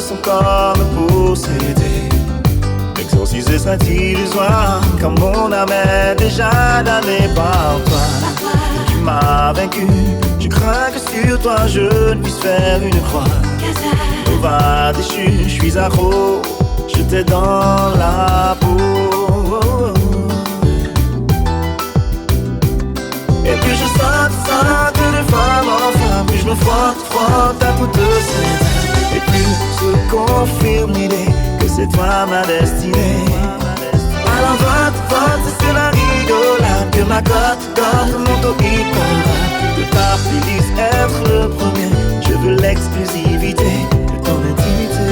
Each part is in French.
son corps me posséder. Exorciser cette illusoire, comme mon âme est déjà damnée par toi. Tu m'as vaincu, je crains que sur toi je ne puisse faire une croix. Va déchu, je suis accro, je t'ai dans la peau. Et plus je saute de femme en femme, plus je me frotte à toutes ces. Et plus se confirme l'idée que c'est toi ma destinée. Alors vote, c'est la rigolade, que ma cote monte au hip-hop. Que ta playlist être le premier, je veux l'exclusivité de ton intimité.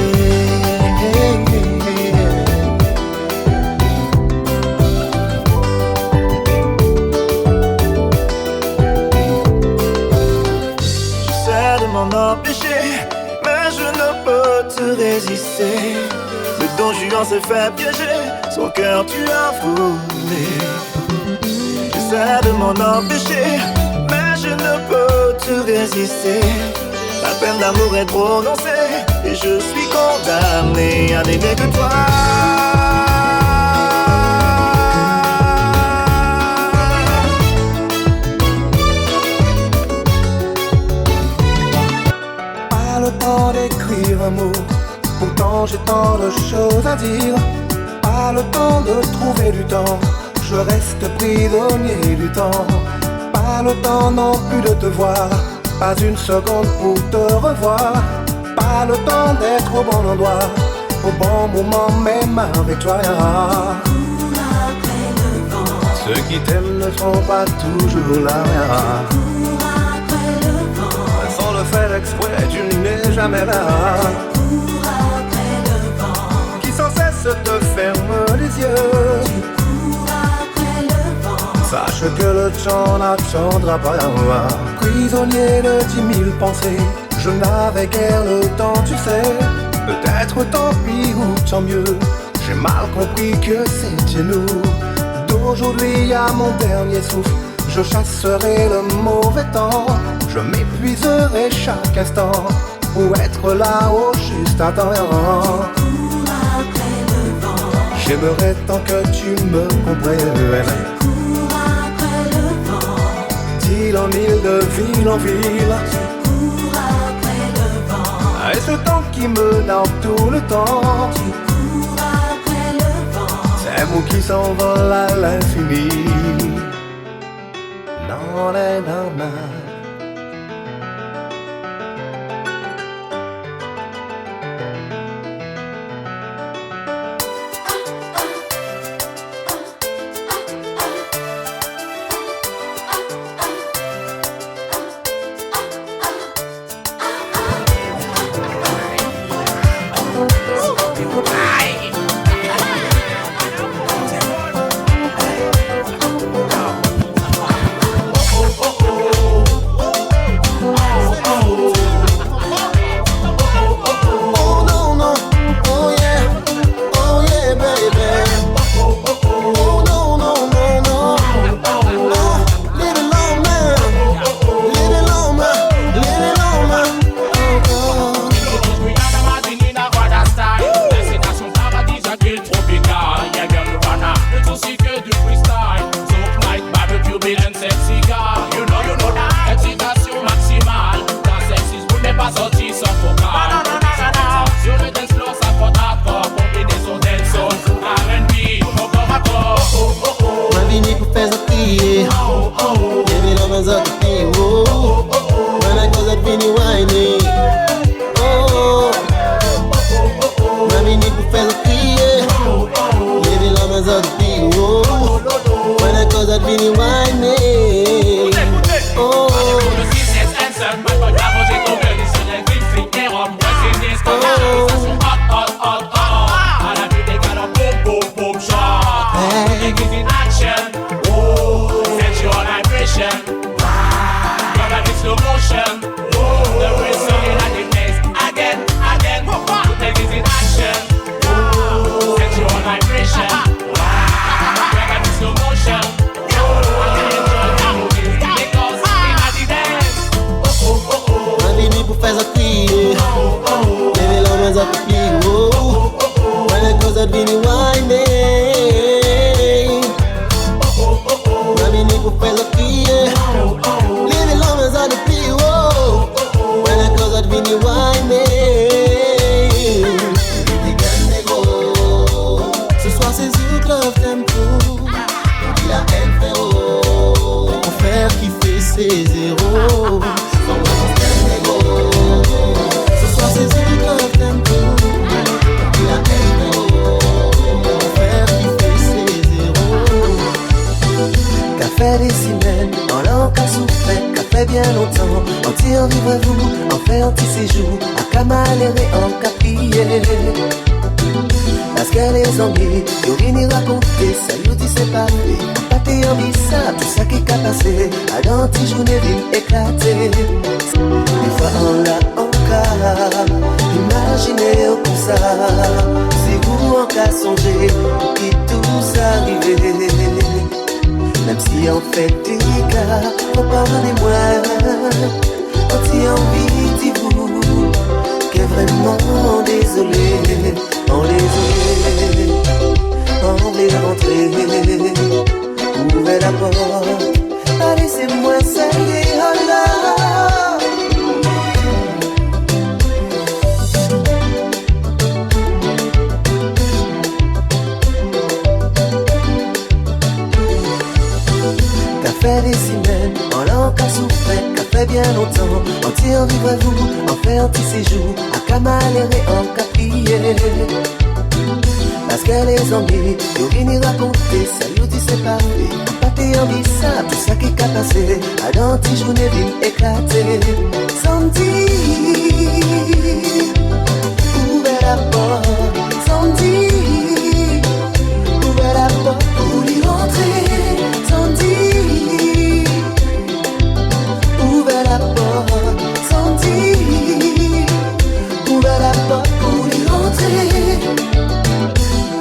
J'essaie de m'en empêcher, mais je ne peux te résister. Le don Juan s'est fait piéger, son cœur tu as volé. J'essaie de m'en empêcher, mais je ne peux te résister. La peine d'amour est prononcée, et je suis condamné à n'aimer que toi. Pas le temps d'écrire un mot, pourtant j'ai tant de choses à dire. Pas le temps de trouver du temps, je reste prisonnier du temps. Pas le temps non plus de te voir, pas une seconde pour te revoir. Pas le temps d'être au bon endroit, au bon moment même avec toi. Ceux qui t'aiment ne sont pas toujours là. Sans le faire exprès, tu n'es jamais là. Qui sans cesse te ferme les yeux. Sache que le temps n'attendra pas. Prisonnier de 10 000 pensées, je n'avais guère le temps, tu sais. Peut-être tant pis ou tant mieux, j'ai mal compris que c'était nous. D'aujourd'hui à mon dernier souffle, je chasserai le mauvais temps. Je m'épuiserai chaque instant pour être là au juste à temps. J'aimerais tant que tu me comprennes. D'île en île, de ville en ville, et ce temps qui me donne tout le temps, c'est moi qui s'envole à l'infini. Non, non, non, non. en vivre vous, en faire un petit séjour, à Kamalère et en Caprier. Parce que les amis, ils viennent raconter, ça ils disent c'est pas vrai. Pâté en ça, tout ça qui est passé, à dans tes journées viennent éclater. Des fois on l'a encore, imaginez comme ça. Si vous en cas songez, qui tout arrivé. Même si on fait des cas, faut pardonnez-moi. Quand il y a envie de vous, qu'est vraiment désolé. On les oublie, on les rentrer. Ouvrez la porte, allez c'est moi saluer, oh là. Fait des semaines, on l'a encore souffert, qu'a fait bien longtemps. On tire vivre vous, on fait un petit séjour, à Kamalère et en Caprier. Parce que les amis, ils viennent raconter, ça ils disent c'est pas vrai. Pâté en ça, tout ça qui est passé, à dans tes journées viennent éclater. Sans dire, ouvrez la porte, sans dire, ouvrez la porte pour y rentrer, sans dire. Ouvrez la porte, sans dire. Ouvrez la porte pour y rentrer.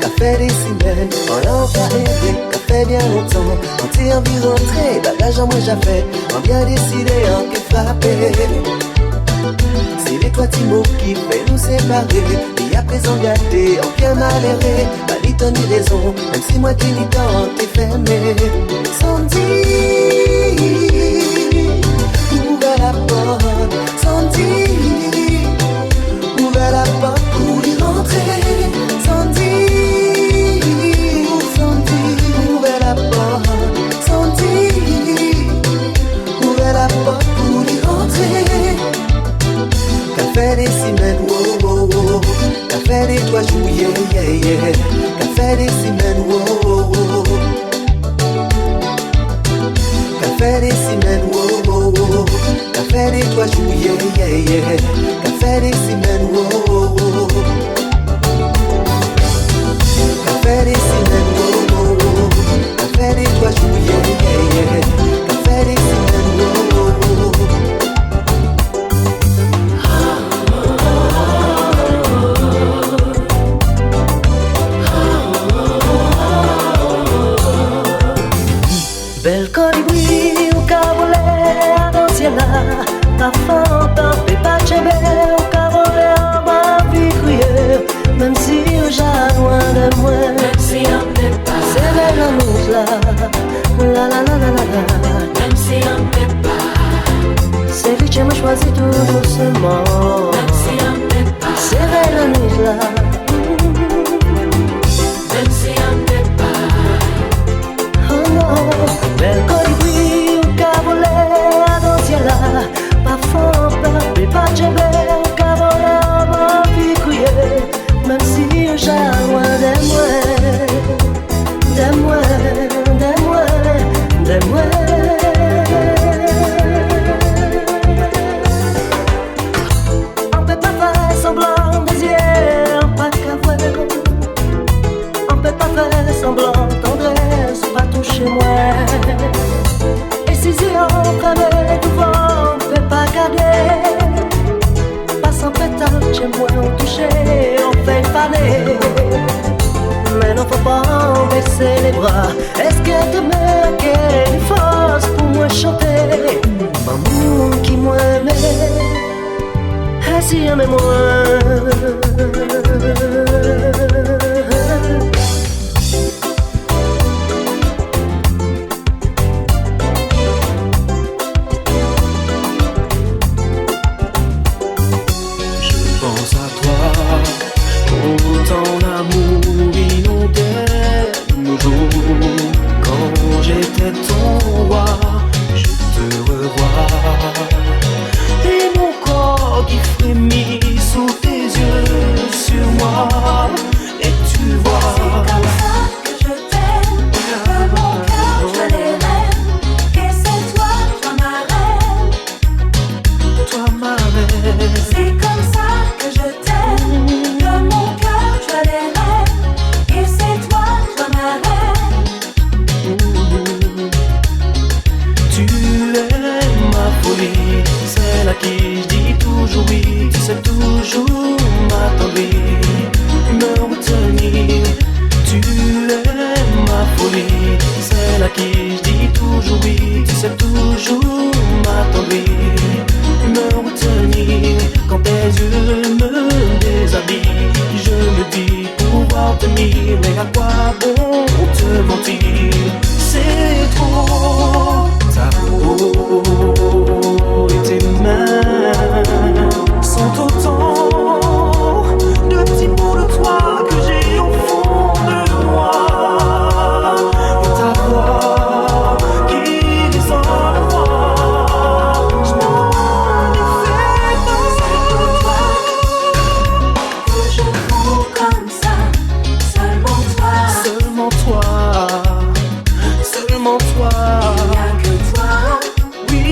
Qu'a fait des semaines, on l'a encore aidé. Qu'a fait bien longtemps, on t'y envie de rentrer. Bagage en moi j'ai fait, on bien décidé, on qu'est frappé. C'est les trois petits mots qui fait nous séparer. Et à présent gâté, on bien maléré. Pas ni ton ni raison, même si moi qui n'y temps, t'es fermé. Sans dire. Ouvrez la porte, sans dire. Ouvrez la porte pour y rentrer, sans dire. Sans dire. Ouvrez la porte, sans dire. Ouvrez la porte pour y rentrer. Qu'a fait des semaines, wow, wow, wow. Qu'a fait des 3 jours, yeah, yeah, yeah. Qu'a fait des semaines, wow, wow, wow. Qu'a fait des semaines, wow, wow, wow. Qu'a fait des 3 jours, yeah, yeah, yeah. Qu'a fait des semaines, wow, wow, wow. Qu'a fait des semaines, wow, wow, wow. Qu'a fait des 3 jours, yeah, yeah, yeah. Qu'a fait des semaines, wow, wow, wow. Bel colibri ou cavolé dans le ciel là, ta fanta fait pas chébé ou cavolé en ma vie criée. Même si j'ai loin de moi, même si on n'est pas, c'est belle la nuit là, la la la la la la. Même si on n'est pas, c'est lui qui m'a choisi tout doucement. Même si on n'est pas, c'est belle la nuit là. Même si on n'est pas, oh non. Bel colibri ou cavolé dans le ciel là, pas fort, pas chébé ou cavolé en ma vie criée. Même si j'ai loin de moi, de moi, de moi, de moi. On peut pas faire semblant des yeux, pas qu'à voir. On peut pas faire semblant tendresse, pas toucher moi. Et si on ferme tout vent, on peut pas garder. Pas sans pétale, chez moi on touche, on fait faner. Mais non faut pas en baisser les bras. Est-ce que demain qu'il y a force pour moi chanter? Pas monde qui moi aimé, et si aimez moi. Et mon corps qui frémit sous tes yeux. tenir, mais à quoi bon te mentir? C'est trop. Ta peau et tes mains sont autant de petits bouts de toi que j'ai au fond de moi. Et ta voix qui résonne en moi. Je m'en fais pas toi que je cours comme ça, seulement toi. Seulement toi. Seulement toi. Il n'y a que toi. Oui,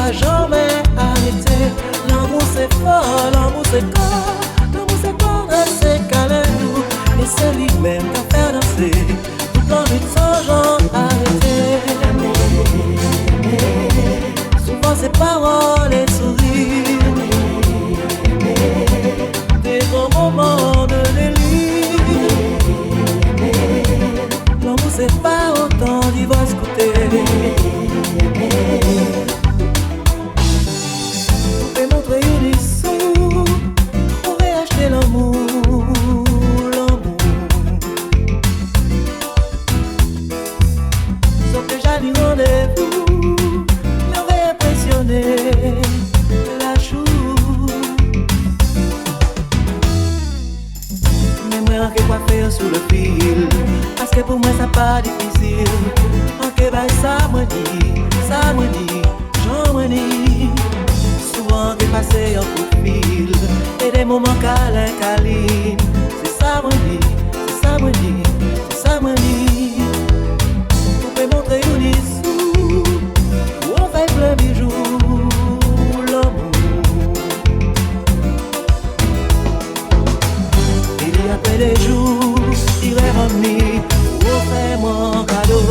pas jamais arrêter. L'amour c'est fort, l'amour c'est corps, l'amour c'est tendresse, c'est câlin doux. Et c'est lui-même qui a fait danser toute l'ennui sans jamais arrêter. Souvent c'est paroles et sourires, des grands moments de délire. L'amour c'est pas autant d'ivresse côté. Vous pouvez montrer une issue, vous pouvez acheter l'amour, l'amour. Sauf que j'ai du rendez-vous, l'aurait impressionné la chou. Mais moi, que quoi faire sous le fil, parce que pour moi ça pas difficile. En que ben ça me dit, j'en me dit. Souvent que passer en coup de fil, et des moments câlins, câlines. C'est ça me dit, c'est ça me dit, c'est ça me dit. Vous pouvez montrer une issue, où on fait plein bijoux, l'amour. Il y a après des jours, il est revenu, où fait mon cadeau.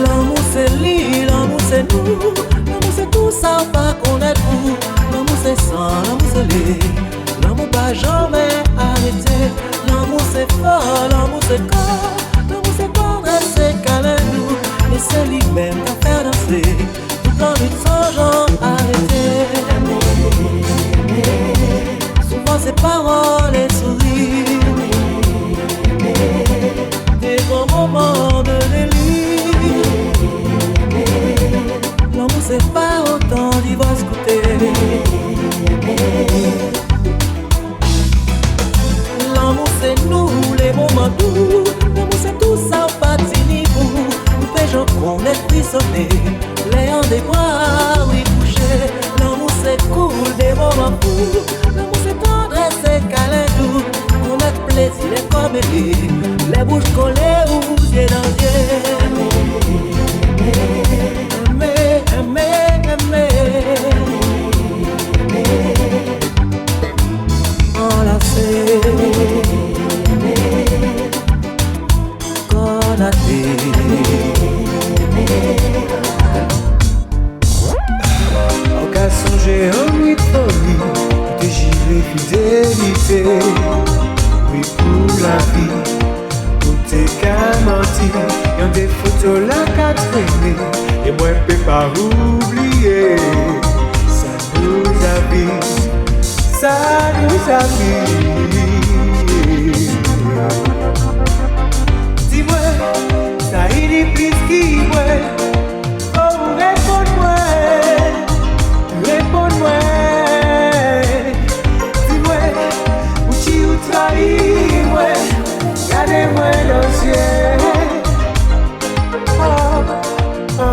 L'amour c'est lui, l'amour c'est nous, l'amour c'est tout ça, pas connaître vous. L'amour c'est sang, l'amour c'est lui, l'amour pas jamais arrêter. L'amour c'est fort, l'amour c'est corps, l'amour c'est tendresse, c'est câlin doux. Et c'est lui-même qui a fait danser toute l'ennui sans jamais arrêter. Souvent c'est paroles et sourires, des grands moments de délire. L'amour c'est pas autant d'ivresse côté. L'amour c'est nous, les moments doux. L'amour c'est tout ça, pas de niveau. Nous pégeons qu'on est frissonnés, les hands des bras, oui couchés. L'amour c'est cool, des moments fous. L'amour c'est tendresse, c'est câlin doux. On a plaisir, les comédies, les bouches collées aux yeux dans yeux. Aimer, aimer, aimer. Enlacer, connater. En cas songer en nuit de folie, des gilets fidélité. Oui pour la vie, tout est qu'à mentir. Y'en des photos là qu'à traîner, et moi je peux pas oublier. Ça nous avise, ça nous avise. Dis-moi, ça y est plus qui moi. Oh, réponds-moi, réponds-moi. Dis-moi, où tu trahis moi, gardez-moi dans ciel. Oh, oh, oh.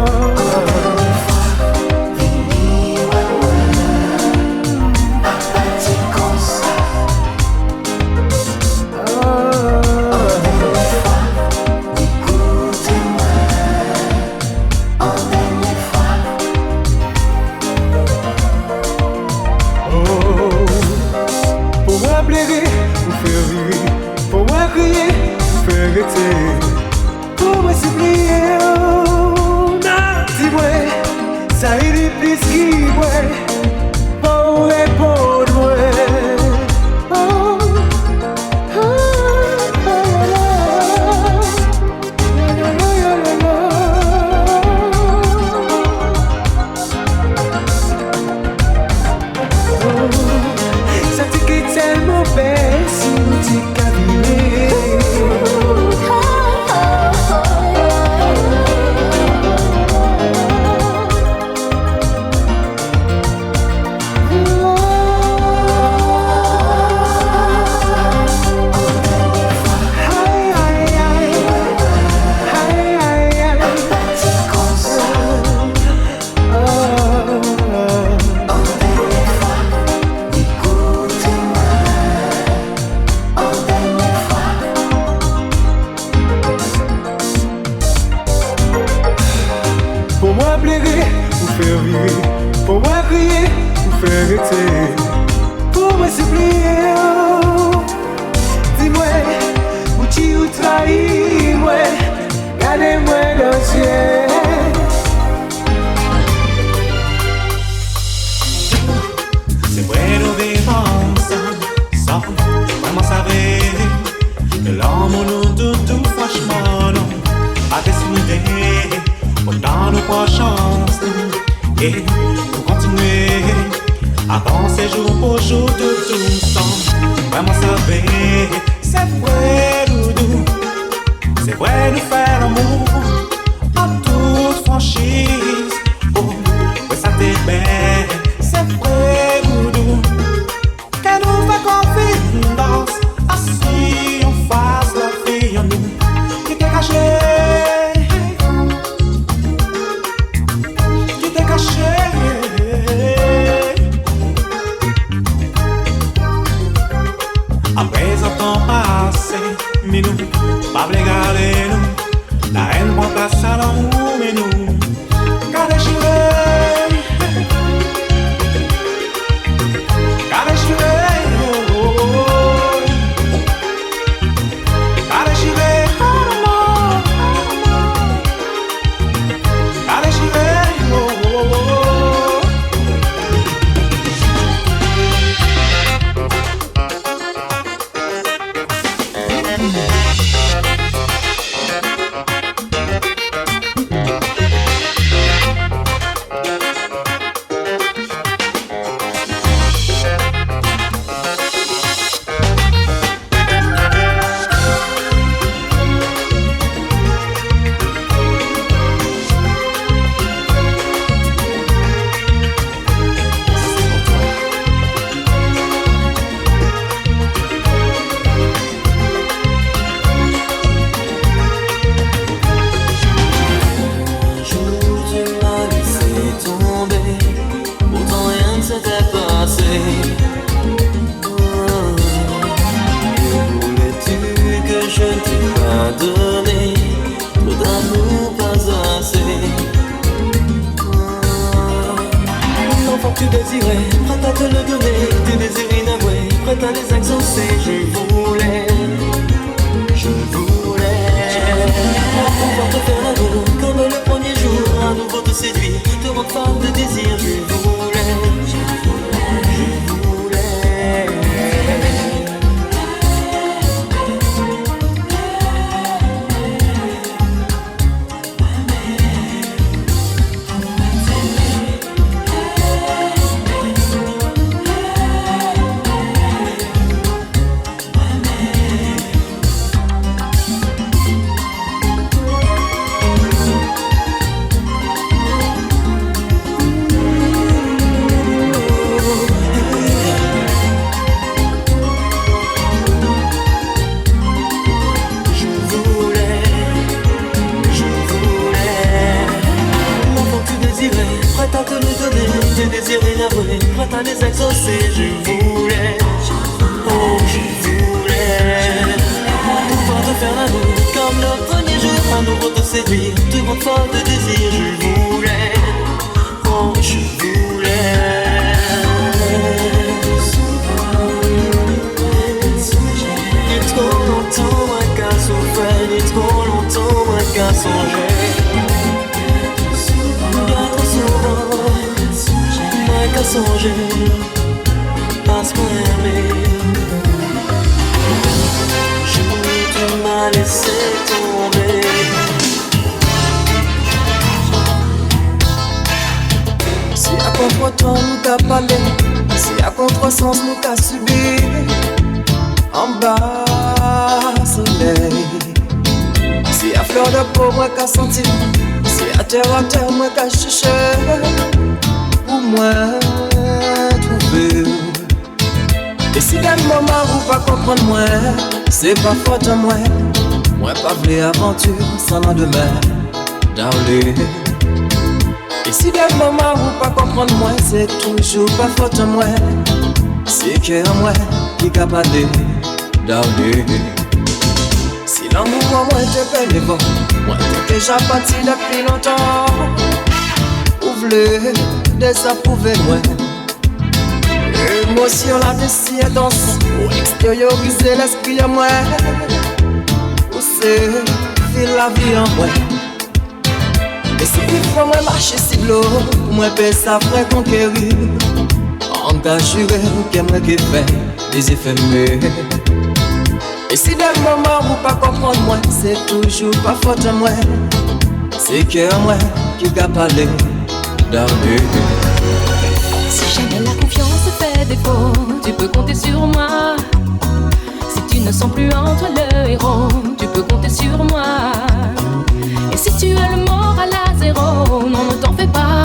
Pour moi s'oublier, oh, non, dis-moi, ça y est plus qui moi, pour répondre-moi. Oh, oh, oh, ça te quitte tellement belle si tu t'es vérité pour me supplier. Dis-moi, où tu trahis, moi, gardez-moi dans le ciel. C'est vrai, nous vivons ensemble, sans vraiment savoir que l'homme nous tout franchement non, a décidé, pourtant nous pas chance, et pour continuer, avancer jour pour jour, tout ensemble, vraiment savoir, c'est vrai, doudou, c'est vrai, nous faire l'amour, en toute franchise, oh, ouais, ça t'est belle, c'est vrai, doudou, que nous fait confiance, assis en face la fille en nous, qui t'est caché, qui t'est caché. Après un temps passé, mais nous, pas regarder nous, la haine prend place à l'amour, mais nous, gardez chiré, gardez chiré. C'est pas faute à moi, moi pas voulu aventure sans lendemain, darling. Et si des moments où pas comprendre moi, c'est toujours pas faute à moi, c'est que à moi qui capable darling. Si l'amour moi te paie les vents, moi t'es déjà parti depuis longtemps. Ouvre-le, désapprouver moi, Émotion la si intense, pour extérioriser l'esprit à moi. Ou c'est vivre la vie en moi. Et si il faut moi marcher si l'eau, moi paie ça frère conquérir. Engagé qu'elle me fait des effets mieux. Et si des moments où pas comprendre moi, c'est toujours pas faute à moi. C'est que moi qui a parlé d'arrêt. Si jamais la confiance te fait défaut, tu peux compter sur moi. Si tu ne sens plus entre le héros, tu peux compter sur moi. Et si tu as le moral à zéro, non, ne t'en fais pas.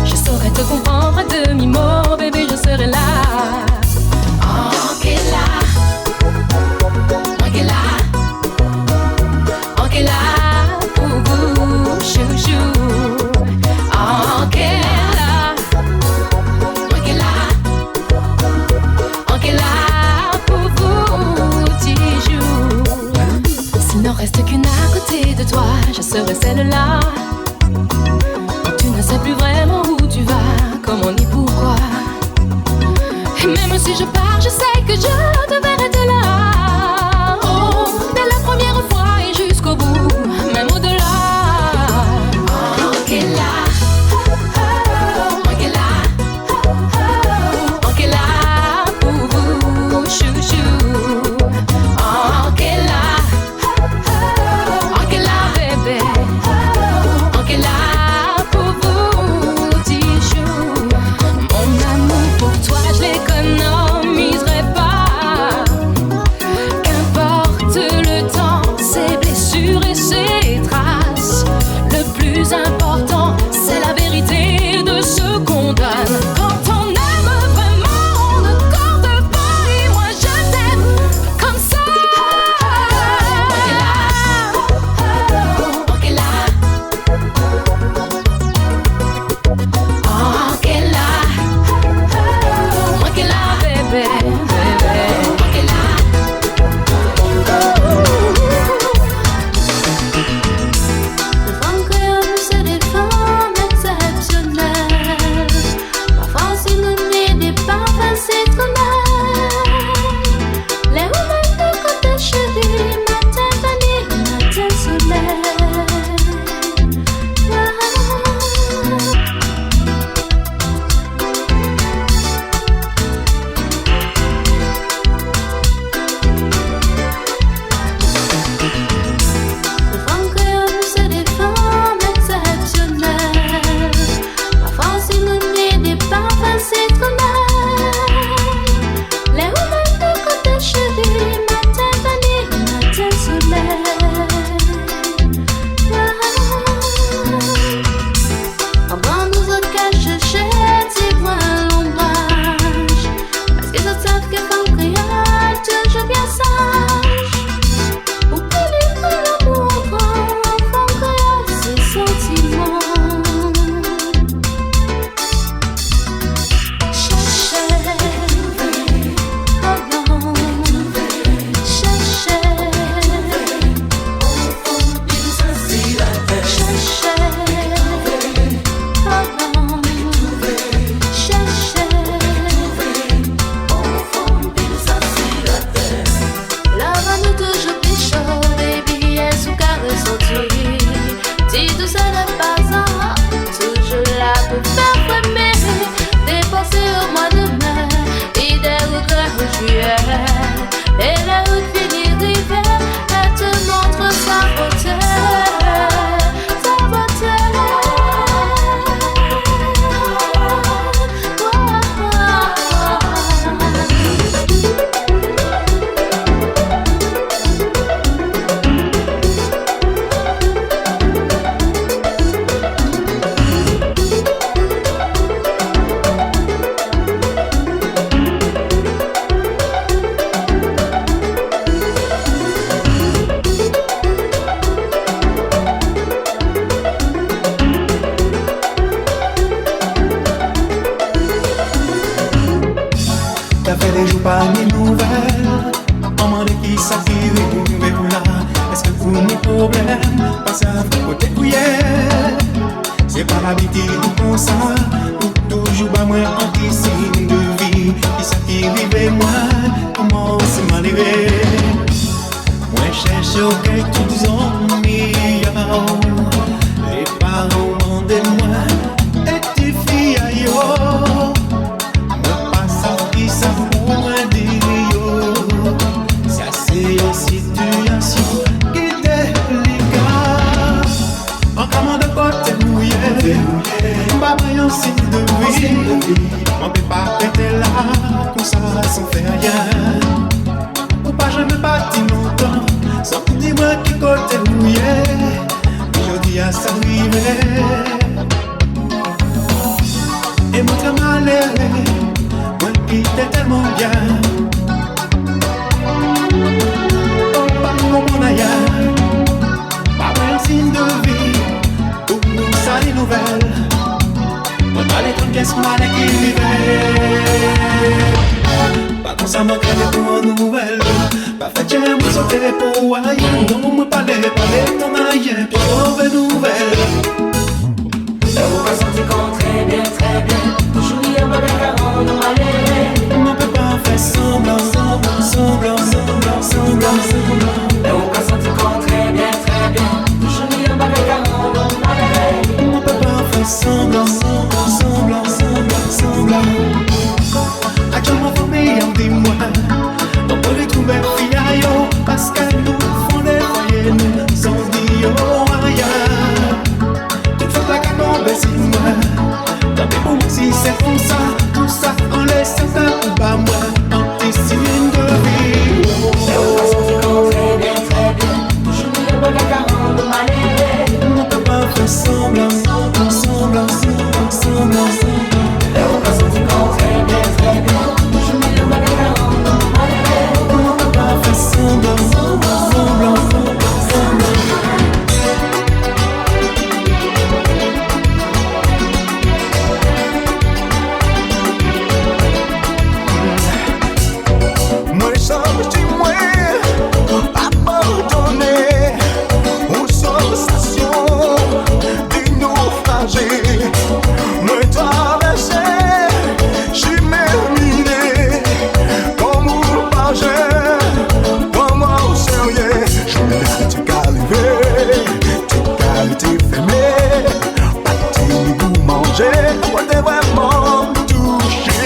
Je saurais te comprendre à demi-mot, bébé, je serai là. Oh, qu'elle a. Oh, qu'elle a. Oh, qu'elle a pour vous, chouchou. Oh, qu'elle a. Oh, qu'elle a. Oh, qu'elle a pour vous, Tijou. S'il n'en reste qu'une à côté de toi, je serai celle-là. Tu ne sais plus vraiment où tu vas, comment ni pourquoi. Et même si je pars, je sais que je te verrai de là. Oh, dès la première fois et jusqu'au bout, même au-delà. Oh, qu'elle a. Oh, qu'elle a. Oh, qu'elle a pour vous, chouchou. Oh, qu'elle a. Oh, qu'elle a, bébé. Oh, qu'elle a pour vous, Tijou. Mon amour pour toi, je l'économiserai pas. Qu'importe le temps, ses blessures et ses traces. Le plus important, c'est la vérité de ce qu'on donne. Quand on aime vraiment, on ne compte pas. Et moi je t'aime comme ça. Oh, qu'elle a. Oh, qu'elle a. Oh, qu'elle a, bébé, bébé. Oh, qu'elle a. Les femmes créoles, c'est des femmes exceptionnelles. Parfois, si nous n'est des parfums citronnels. Les romains de côté chérie, matin vanille, matin soleil. Les femmes créoles, c'est des femmes exceptionnelles. Parfois, si nous n'est des parfums citronnels. Les romains de côté chérie, matin vanille, matin soleil. Avant nous autres qu'à chercher, c'est moi l'ombrage. Parce que je savent que femme créole, toujours bien sage. Ou plus libre l'amour grand, femme créole, ses sentiments. Cherchez, oh non, cherchez, cherchez, oh non, cherchez, la va nous toujours plus chaud, baby, et sous carré senti. Si tout ça n'est pas ça, toujours là pour faire frémir. Dépenser au mois de mai, et des regrets au juillet. Et la route finit d'hiver, elle te montre sa beauté. Sa beauté. Ça fait des jours pas ni nouvelles. On m'a dit qui ça qui arrive là. Est-ce que vous n'avez problème? Pas ça, côté couillère. C'est pas l'habitude comme ça. Ou toujours pas moins anti-signe de Aujourd'hui à s'arriver et moi très malheureux, moi qui t'ai tellement bien. Pas mon aïe, pas un signe de vie, pour nous ça les nouvelles. Moi pas les trucs qu'est-ce mal équilibré. Pas comme ça manquer pour une nouvelle. Pas fait j'ai moi sauter pour aïe. Non moi parler ton aïe pour trouver nouvelle. On va sentir qu'on très bien. Toujours il y a pas de carreau dans ma lèvre. On ne peut pas faire semblant. On va sentir qu'on très bien. Toujours il y a pas de carreau dans ma lèvre. On ne peut pas faire semblant. Actuellement famille, dis-moi, on peut les trouver fiayo, parce qu'elles nous font des foyers, nous sans dire rien. Toute faute la canon, si moi, tant pis pour moi si c'est comme ça, tout ça en laisse un ou pas moi, un petit signe de vie. On va sentir qu'on très bien. Toujours il y a pas de carreau dans ma lèvre. On ne peut pas faire semblant. On va sentir qu'on très bien. Toujours il y a pas de carreau dans ma lèvre. On ne peut pas faire semblant. Moi sorti moi abandonné aux sensations des naufragés. Moi traversé, j'y miné comme un pagé, comme un sérieux. Je me laisse te caliver, te fermé, pas de goût manger, moi t'es vraiment touché.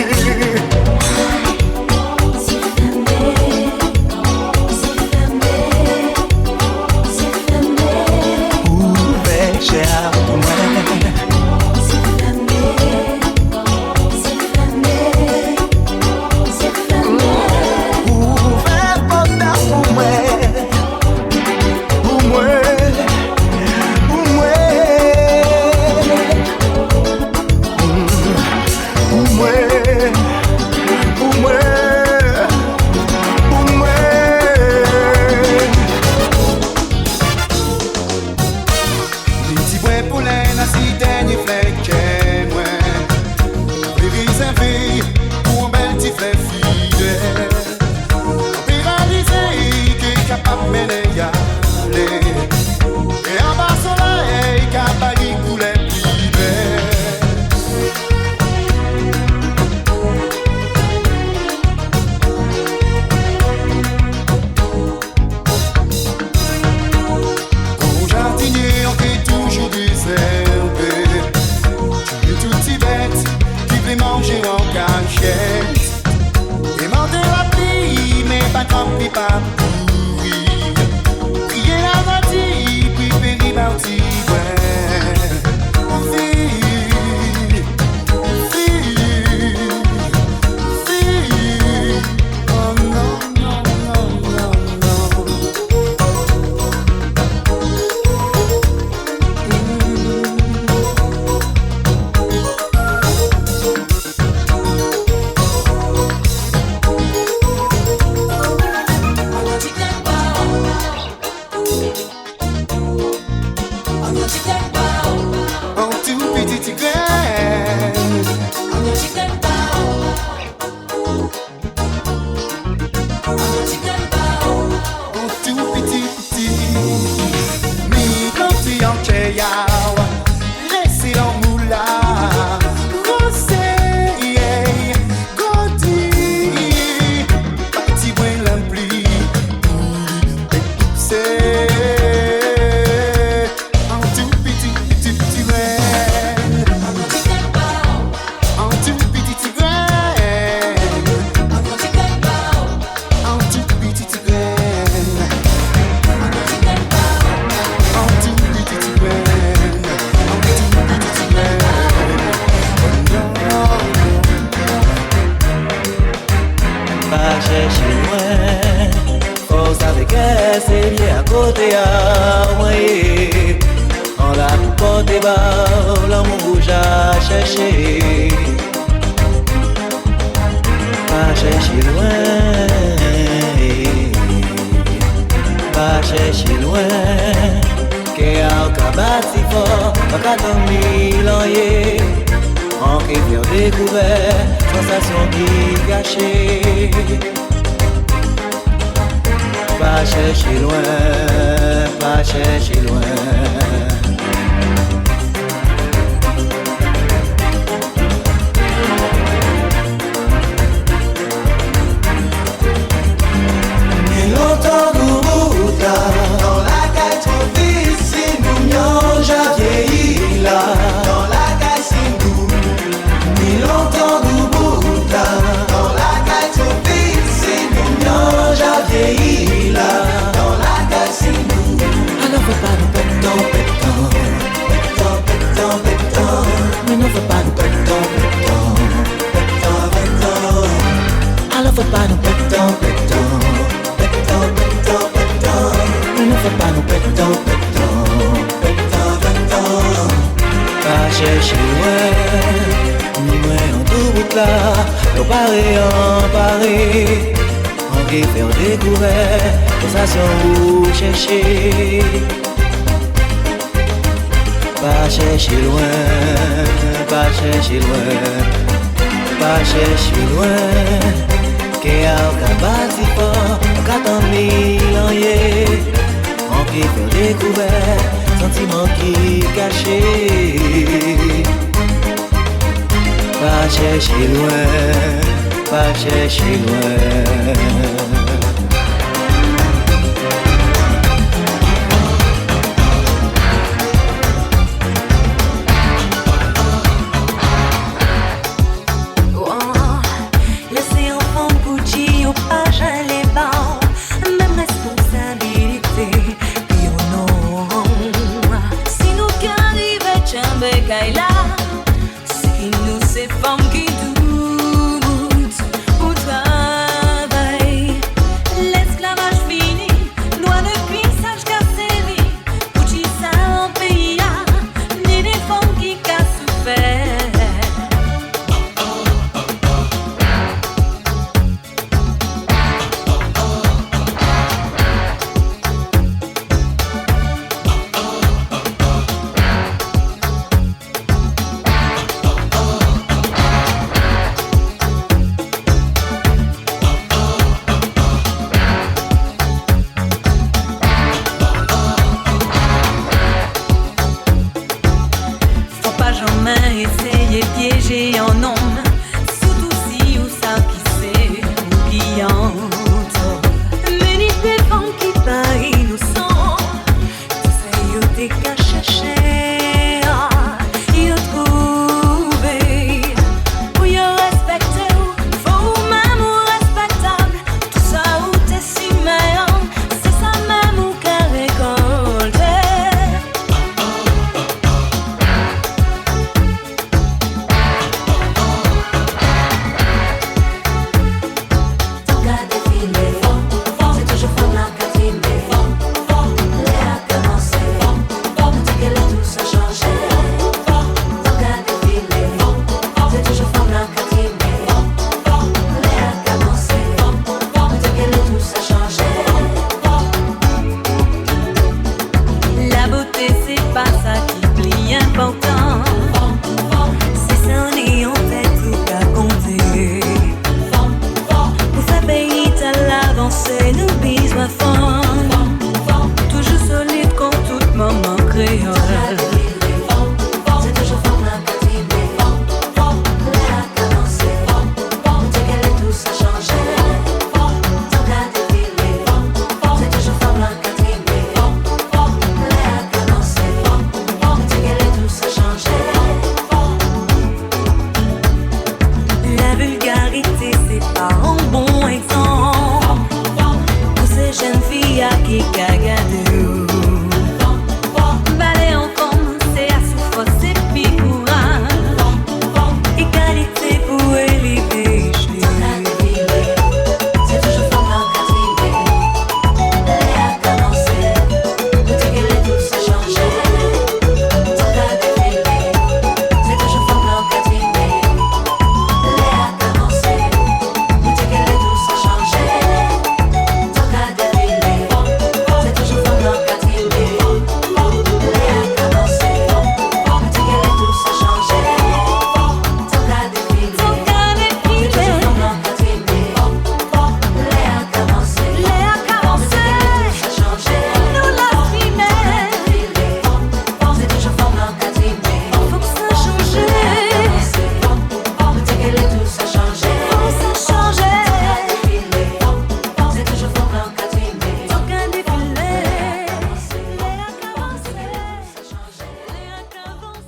côté à moyer. On la porte bas, l'amour rouge à chercher. Pas chercher loin, pas chercher loin. Qu'est au cabat si fort, pas qu'à ton mille en qui faire découvert, sensation qui cachée. Pas chercher loin, pas chercher loin. Longtemps Gourouta, dans la caille trop difficile, nous j'ai vieilli là, dans la caille Sindou. Longtemps Gourouta, dans la caille trop difficile, nous j'ai vieilli là, dans la caille Sindou. Alors faut pas nous pétant, pétant, pétant, pétant, pétant, mais non faut pas nous pétant, pétant, pétant, pétant. Alors faut pas nous pétant, pétant. Ne fais pas nous pétons, pétons, pétons, pétons. Pas chercher loin, ni moins en tout bout là. Nous parer, en qui faire découvert, sensation où chercher. Pas chercher loin, pas chercher loin, pas chercher loin. Qu'est au cabat si fort, qu'attend mille ans, en qui fait découvert, sentiment qui caché. Pas chercher loin, pas chercher loin. Nous bise ma